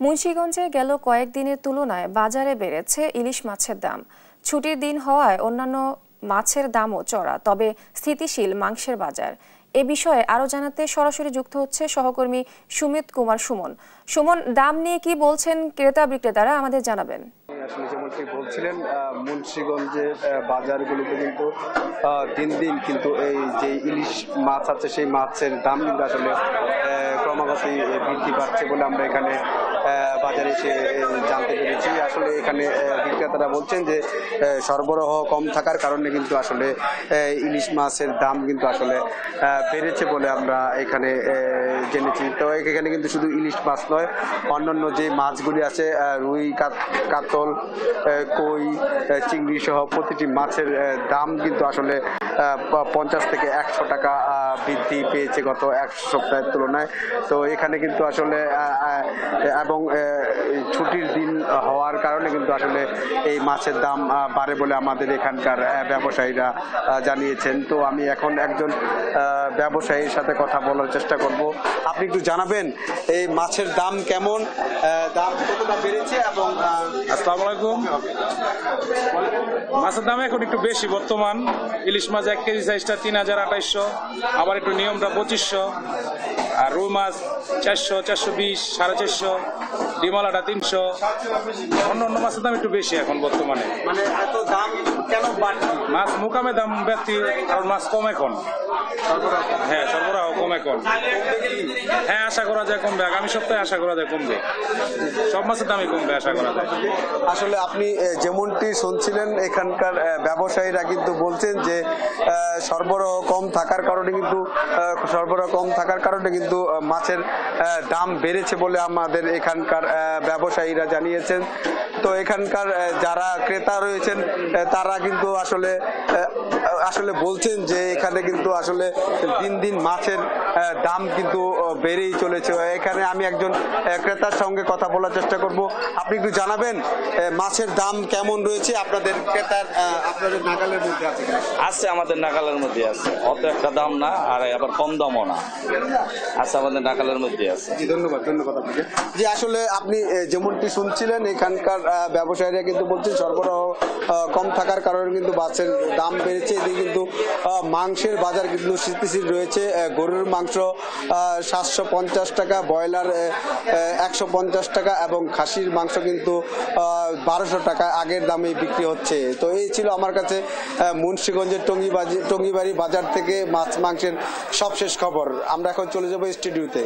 মুন্সিগঞ্জে গেল কয়েকদিনের তুলনায় বাজারে বেড়েছে ইলিশ মাছের দাম। ছুটির দিন হওয়ায় অন্যান্য মাছের দামও চড়া, তবে স্থিতিশীল মাংসের বাজার। এ বিষয়ে আরো জানাতে সরাসরি যুক্ত হচ্ছে সহকর্মী সুমিত কুমার সুমন। সুমন, দাম নিয়ে কি বলছেন ক্রেতা বিক্রেতারা, আমাদের জানাবেন। আসলে যেমনটি বলছিলেন, মুন্সিগঞ্জের বাজারগুলোতে কিন্তু দিন দিন কিন্তু এই যে ইলিশ মাছ আছে সেই মাছের দাম কিন্তু আসলে ক্রমাগতই বৃদ্ধি পাচ্ছে বলে আমরা এখানে বাজারে এসে জানতে পেরেছি। আসলে এখানে বিক্রেতারা বলছেন যে সরবরাহ কম থাকার কারণে কিন্তু আসলে ইলিশ মাছের দাম কিন্তু আসলে বেড়েছে বলে আমরা এখানে জেনেছি। তো এখানে কিন্তু শুধু ইলিশ মাছ নয়, অন্যান্য যে মাছগুলি আছে রুই, কাতল, কই, চিংড়ি সহ প্রতিটি মাছের দাম কিন্তু আসলে 50 থেকে 100 টাকা বৃদ্ধি পেয়েছে গত এক সপ্তাহের তুলনায়। তো এখানে কিন্তু আসলে এবং ছুটির দিন হওয়ার কারণে কিন্তু আসলে এই মাছের দাম বাড়ে বলে আমাদের এখানকার ব্যবসায়ীরা জানিয়েছেন। তো আমি এখন একজন ব্যবসায়ীর সাথে কথা বলার চেষ্টা করব। আপনি একটু জানাবেন এই মাছের দাম কেমন, দাম কতটা বেড়েছে? এবং আসসালামু আলাইকুম। মাছের দাম এখন একটু বেশি বর্তমান। ইলিশ মাছ 1 কেজি সাইজটা 3,2800, আবার একটু নিয়মটা 2500, আর রুই মাছ 400, 420, 450, ডিমালাটা 300। অন্য মাছের দাম একটু বেশি এখন বর্তমানে। মানে এত দাম কেন বাড়ছে? মাছ মোকামে দাম ব্যক্তি, কারণ মাছ কম এখন। হ্যাঁ, সরবরাহ কম এখন। হ্যাঁ, আশা করা যায় কমবে, আগামী সপ্তাহে আশা করা যায় কমবে। সব মাছের দামই কমবে আশা করা যায়। আসলে আপনি যেমনটি শুনছিলেন, এখানকার ব্যবসায়ীরা কিন্তু বলছেন যে সরবরাহ কম থাকার কারণে কিন্তু মাছের দাম বেড়েছে বলে আমাদের এখানকার ব্যবসায়ীরা জানিয়েছেন। তো এখানকার যারা ক্রেতা রয়েছেন তারা কিন্তু আসলে বলছেন যে এখানে কিন্তু আসলে দিন দিন মাছের দাম কিন্তু বেড়েই চলেছে। এখানে আমি একজন ক্রেতার সঙ্গে কথা বলার চেষ্টা করব। আপনি একটু জানাবেন মাছের দাম কেমন রয়েছে আপনাদের আপনাদের নাগালের মধ্যে আছে? আছে, আমাদের নাগালের মধ্যে আছে, অত একটা দাম না, আর আবার কম দামও না, আছে আমাদের নাগালের মধ্যে আছে। জি, ধন্যবাদ আপনাকে। জি, আসলে আপনি যেমনটি শুনছিলেন, এখানকার ব্যবসায়ীরা কিন্তু বলছেন সরবরাহ কম থাকার কারণে কিন্তু মাছের দাম বেড়েছে। এদিকে কিন্তু মাংসের বাজার কিন্তু স্থিতিশীল রয়েছে। গরুর মাংস 750 টাকা, ব্রয়লার 150 টাকা এবং খাসির মাংস কিন্তু 1200 টাকা আগের দামে বিক্রি হচ্ছে। তো এই ছিল আমার কাছে মুন্সিগঞ্জের টঙ্গিবাড়ি বাজার থেকে মাছ মাংসের সবশেষ খবর। আমরা এখন চলে যাবো স্টুডিওতে।